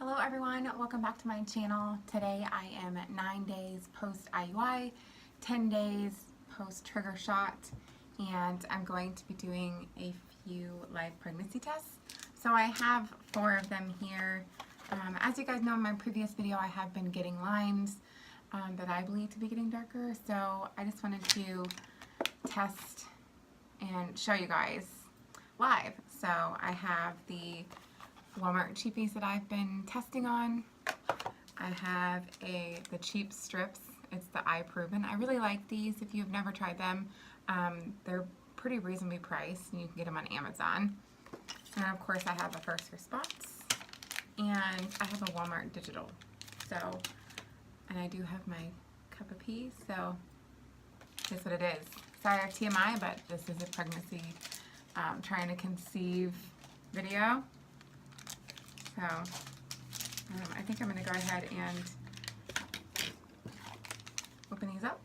Hello everyone, welcome back to my channel. Today I am at 9 days post IUI, 10 days post trigger shot, and I'm going to be doing a few live pregnancy tests. So I have 4 of them here. As you guys know, in my previous video I have been getting lines that I believe to be getting darker, so I just wanted to test and show you guys live. So I have the Walmart cheapies that I've been testing on. I have the cheap strips. It's the eye proven. I really like these. If you've never tried them, they're pretty reasonably priced and you can get them on Amazon. And of course I have a first response and I have a Walmart digital. So, and I do have my cup of pee, so that's what it is. Sorry TMI, but this is a pregnancy trying to conceive video. So I think I'm going to go ahead and open these up.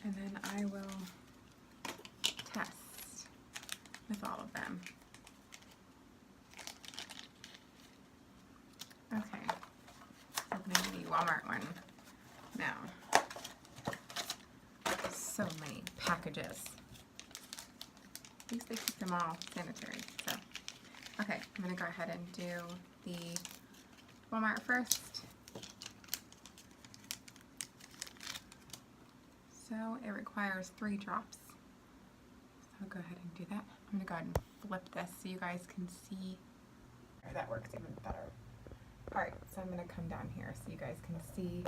And then I will test with all of them. Okay, opening the Walmart one now. So many packages. At least they keep them all sanitary. So, okay, I'm going to go ahead and do the Walmart first. So it requires 3 drops. So I'll go ahead and do that. I'm going to go ahead and flip this so you guys can see. Or that works even better. Alright, so I'm going to come down here so you guys can see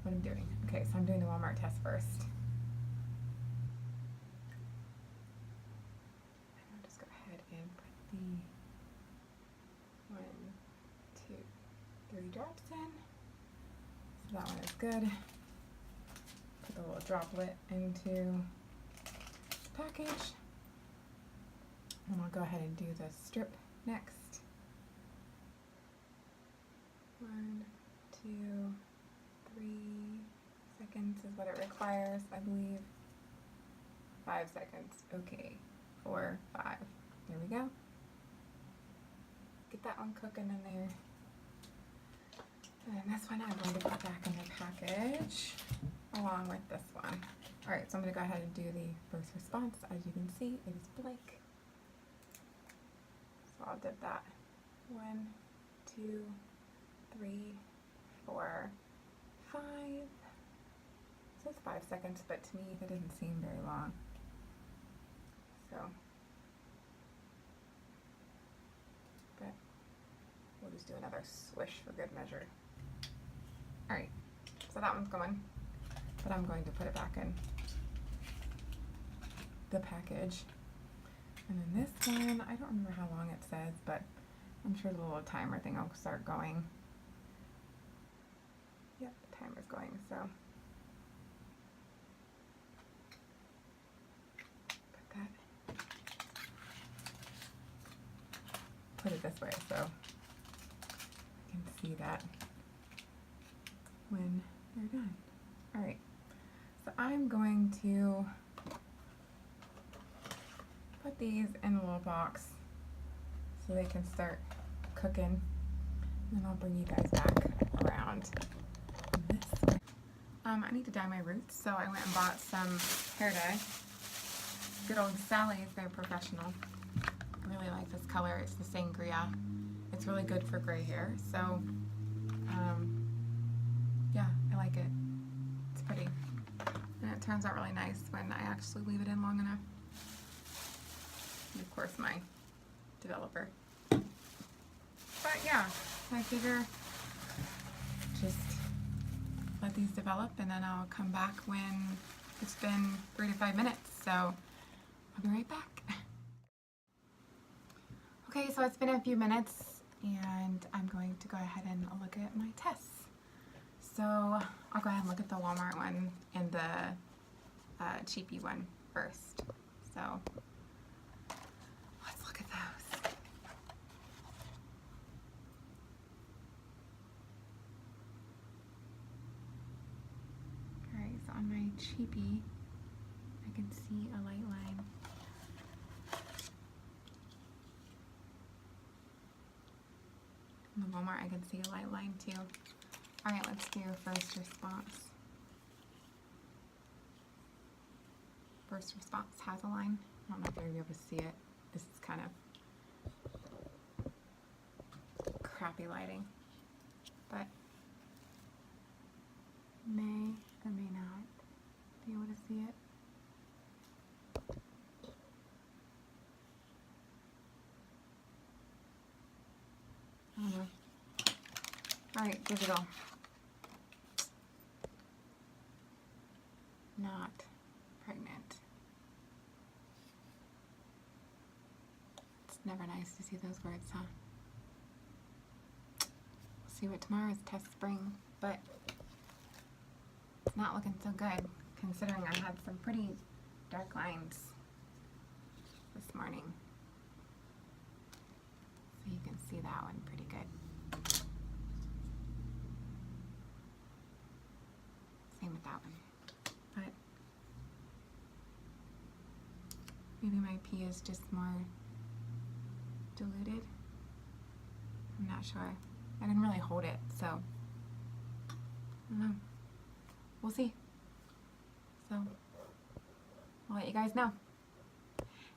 what I'm doing. Okay, so I'm doing the Walmart test first. And put the 1, 2, 3 drops in. So that one is good. Put the little droplet into the package. And I'll go ahead and do the strip next. 1, 2, 3 seconds is what it requires, I believe. 5 seconds. Okay. 4, 5. There we go. Get that one cooking in there. And this one I'm going to put back in the package along with this one. Alright, so I'm going to go ahead and do the first response. As you can see, it is blank. So I'll dip that. 1, 2, 3, 4, 5. It says 5 seconds, but to me that doesn't seem very long. So we'll just do another swish for good measure. Alright, so that one's going, but I'm going to put it back in the package. And then this one, I don't remember how long it says, but I'm sure the little timer thing will start going. Yep, the timer's going, so put that, put it this way so see that when they're done. Alright, so I'm going to put these in a little box so they can start cooking, and I'll bring you guys back around this way. I need to dye my roots, so I went and bought some hair dye. Good old Sally's, they're professional. I really like this color, it's the sangria. It's really good for gray hair, so yeah, I like it. It's pretty. And it turns out really nice when I actually leave it in long enough. And of course my developer. But yeah, I figure just let these develop and then I'll come back when it's been 3 to 5 minutes. So I'll be right back. Okay, so it's been a few minutes and I'm going to go ahead and look at my tests. So I'll go ahead and look at the Walmart one and the cheapy one first. So let's look at those. Alright, so on my cheapy, I I can see a light line. In the Walmart, I can see a light line too. All right, let's do your first response. First response has a line. I don't know if you'll be able to see it. This is kind of crappy lighting, but may or may not be able to see it. I don't know. All right, digital. Not pregnant. It's never nice to see those words, huh? We'll see what tomorrow's tests bring, but it's not looking so good considering I had some pretty dark lines this morning. So you can see that one pretty good. Same with that one. But maybe my pee is just more diluted. I'm not sure. I didn't really hold it, so I don't know. We'll see. So I'll let you guys know.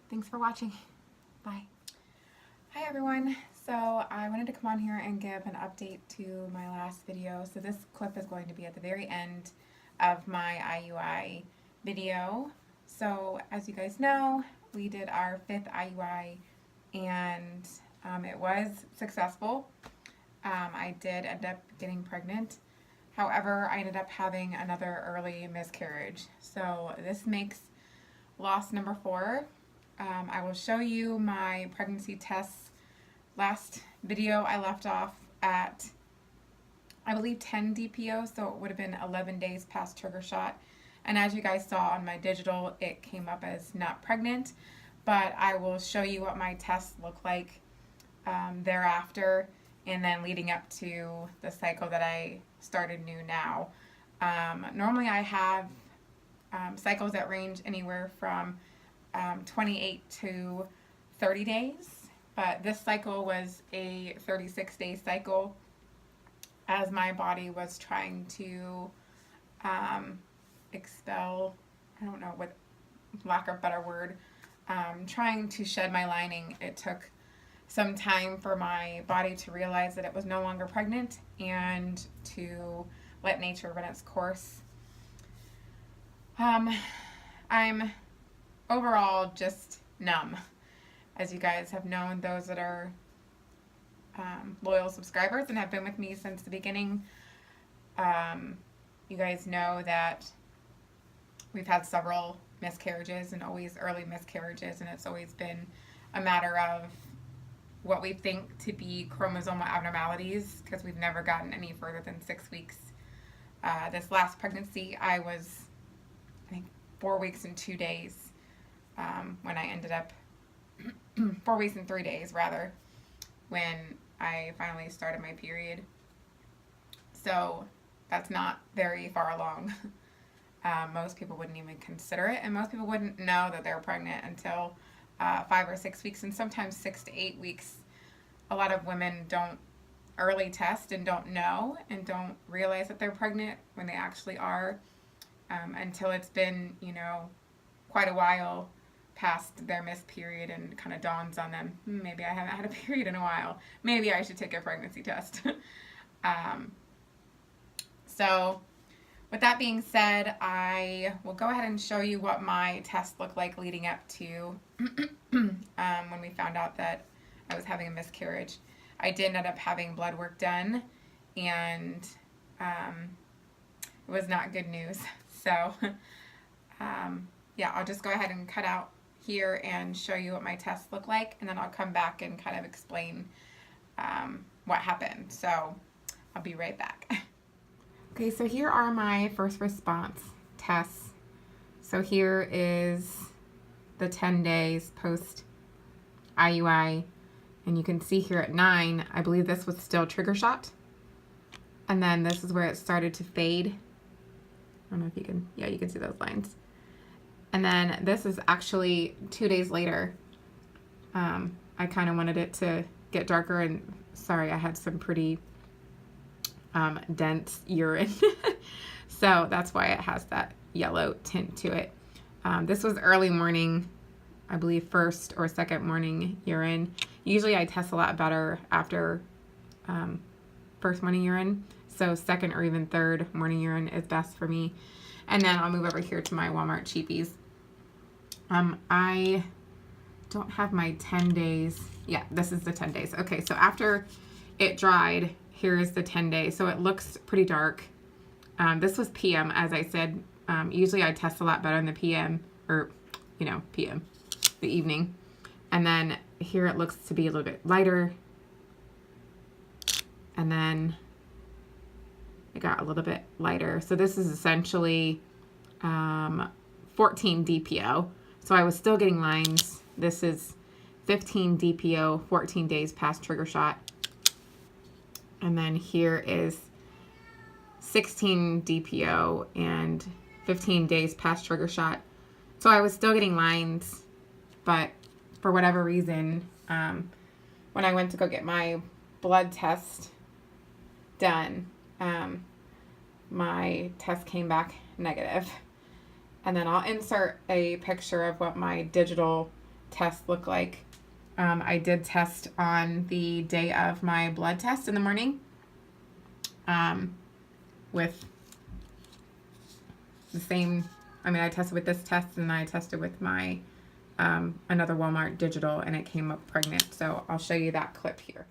Thanks for watching. Bye. Hi everyone. So I wanted to come on here and give an update to my last video. So this clip is going to be at the very end of my IUI video. So as you guys know, we did our 5th IUI and it was successful. I did end up getting pregnant. However, I ended up having another early miscarriage. So this makes loss number 4. I will show you my pregnancy tests. Last video I left off at, I believe, 10 DPO, so it would have been 11 days past trigger shot. And as you guys saw on my digital, it came up as not pregnant, but I will show you what my tests look like thereafter, and then leading up to the cycle that I started new now. Normally I have cycles that range anywhere from 28 to 30 days. But this cycle was a 36-day cycle as my body was trying to expel, I don't know what, lack of a better word, trying to shed my lining. It took some time for my body to realize that it was no longer pregnant and to let nature run its course. I'm overall just numb. As you guys have known, those that are loyal subscribers and have been with me since the beginning, you guys know that we've had several miscarriages and always early miscarriages, and it's always been a matter of what we think to be chromosomal abnormalities because we've never gotten any further than 6 weeks. This last pregnancy, I was, I think, 4 weeks and 2 days when I ended up 4 weeks and 3 days rather, when I finally started my period. So that's not very far along. Most people wouldn't even consider it, and most people wouldn't know that they're pregnant until 5 or 6 weeks, and sometimes 6 to 8 weeks. A lot of women don't early test and don't know and don't realize that they're pregnant when they actually are, until it's been, you know, quite a while past their missed period and kind of dawns on them, maybe I haven't had a period in a while. Maybe I should take a pregnancy test. So with that being said, I will go ahead and show you what my tests look like leading up to when we found out that I was having a miscarriage. I did end up having blood work done, and it was not good news. So yeah, I'll just go ahead and cut out here and show you what my tests look like, and then I'll come back and kind of explain what happened. So I'll be right back. Okay, so here are my first response tests. So here is the 10 days post IUI, and you can see here at 9, I believe this was still trigger shot, and then this is where it started to fade. I don't know if you can, yeah, you can see those lines. And then this is actually 2 days later. I kind of wanted it to get darker, and sorry, I had some pretty dense urine. So that's why it has that yellow tint to it. This was early morning, I believe first or second morning urine. Usually I test a lot better after first morning urine. So second or even third morning urine is best for me. And then I'll move over here to my Walmart cheapies. I don't have my 10 days. Yeah, this is the 10 days. Okay, so after it dried, here is the 10 days. So it looks pretty dark. This was PM, as I said. Usually I test a lot better in the PM, or, PM, the evening. And then here it looks to be a little bit lighter. And then it got a little bit lighter. So this is essentially 14 DPO. So I was still getting lines. This is 15 DPO, 14 days past trigger shot. And then here is 16 DPO and 15 days past trigger shot. So I was still getting lines, but for whatever reason, when I went to go get my blood test done, my test came back negative. And then I'll insert a picture of what my digital test looked like. I did test on the day of my blood test in the morning with the same, I tested with this test, and I tested with my another Walmart digital, and it came up pregnant. So I'll show you that clip here.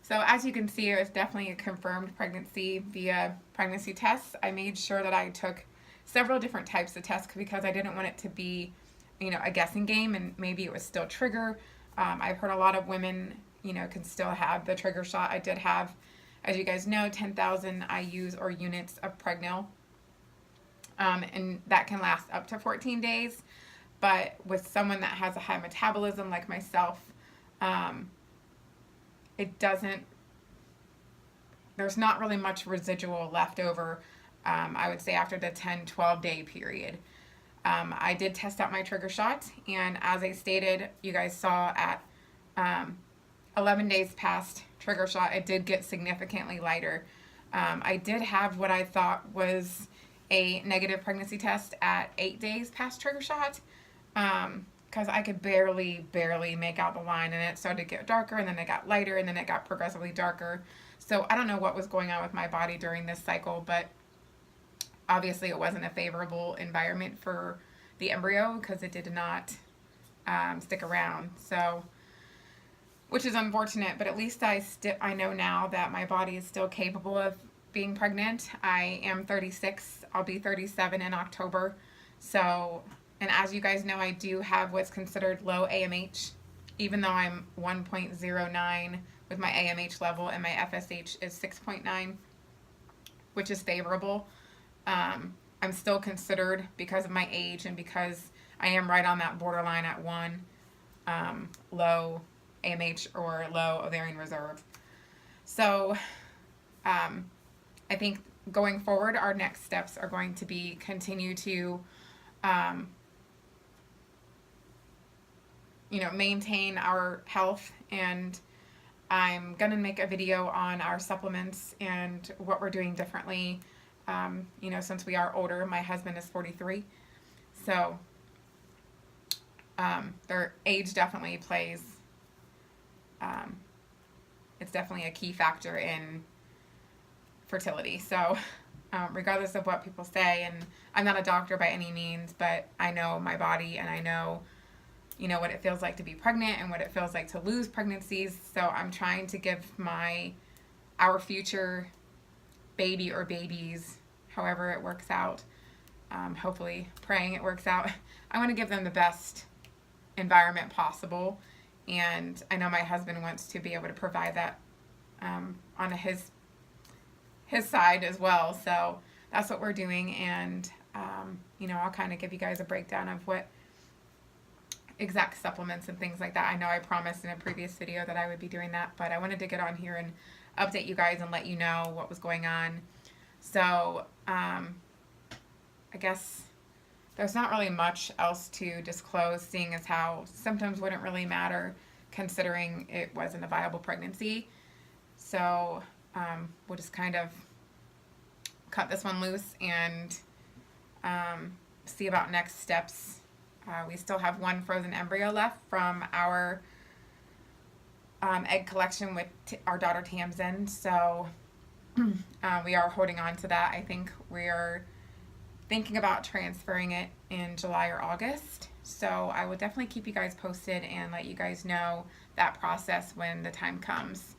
So as you can see, it was definitely a confirmed pregnancy via pregnancy tests. I made sure that I took several different types of tests because I didn't want it to be, a guessing game, and maybe it was still trigger. I've heard a lot of women, can still have the trigger shot. I did have, as you guys know, 10,000 IUs or units of Pregnil, and that can last up to 14 days. But with someone that has a high metabolism like myself, there's not really much residual left over, I would say, after the 10-12 day period. I did test out my trigger shot, and as I stated, you guys saw at 11 days past trigger shot, it did get significantly lighter. I did have what I thought was a negative pregnancy test at 8 days past trigger shot, because I could barely make out the line, and it started to get darker, and then it got lighter, and then it got progressively darker. So I don't know what was going on with my body during this cycle, but obviously it wasn't a favorable environment for the embryo because it did not stick around. So, which is unfortunate, but at least I know now that my body is still capable of being pregnant. I am 36. I'll be 37 in October. So, and as you guys know, I do have what's considered low AMH, even though I'm 1.09 with my AMH level, and my FSH is 6.9, which is favorable. I'm still considered, because of my age and because I am right on that borderline at 1, low AMH or low ovarian reserve. So I think going forward, our next steps are going to be continue to maintain our health, and I'm going to make a video on our supplements and what we're doing differently, since we are older. My husband is 43, so their age definitely plays, it's definitely a key factor in fertility. So regardless of what people say, and I'm not a doctor by any means, but I know my body, and I know what it feels like to be pregnant and what it feels like to lose pregnancies. So I'm trying to give our future baby or babies, however it works out, hopefully praying it works out, I want to give them the best environment possible. And I know my husband wants to be able to provide that on his side as well. So that's what we're doing. And, I'll kind of give you guys a breakdown of what exact supplements and things like that. I know I promised in a previous video that I would be doing that, but I wanted to get on here and update you guys and let you know what was going on. So, I guess there's not really much else to disclose, seeing as how symptoms wouldn't really matter considering it wasn't a viable pregnancy. So, we'll just kind of cut this one loose and see about next steps. We still have one frozen embryo left from our egg collection with our daughter Tamsin, so we are holding on to that. I think we are thinking about transferring it in July or August, so I will definitely keep you guys posted and let you guys know that process when the time comes.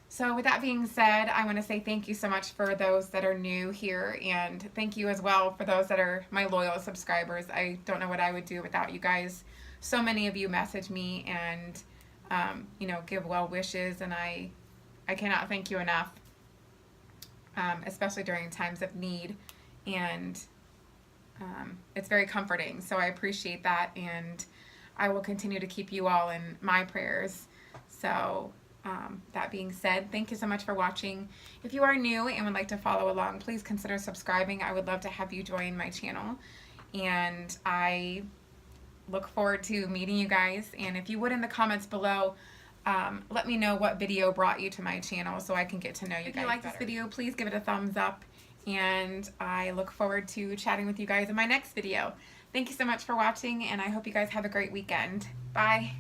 So with that being said, I want to say thank you so much for those that are new here, and thank you as well for those that are my loyal subscribers. I don't know what I would do without you guys. So many of you message me and you know, give well wishes, and I cannot thank you enough, especially during times of need, and it's very comforting. So I appreciate that, and I will continue to keep you all in my prayers. So that being said, thank you so much for watching. If you are new and would like to follow along, please consider subscribing. I would love to have you join my channel, and I look forward to meeting you guys. And if you would, in the comments below, let me know what video brought you to my channel so I can get to know you guys. If you like this video, please give it a thumbs up, and I look forward to chatting with you guys in my next video. Thank you so much for watching, and I hope you guys have a great weekend. Bye.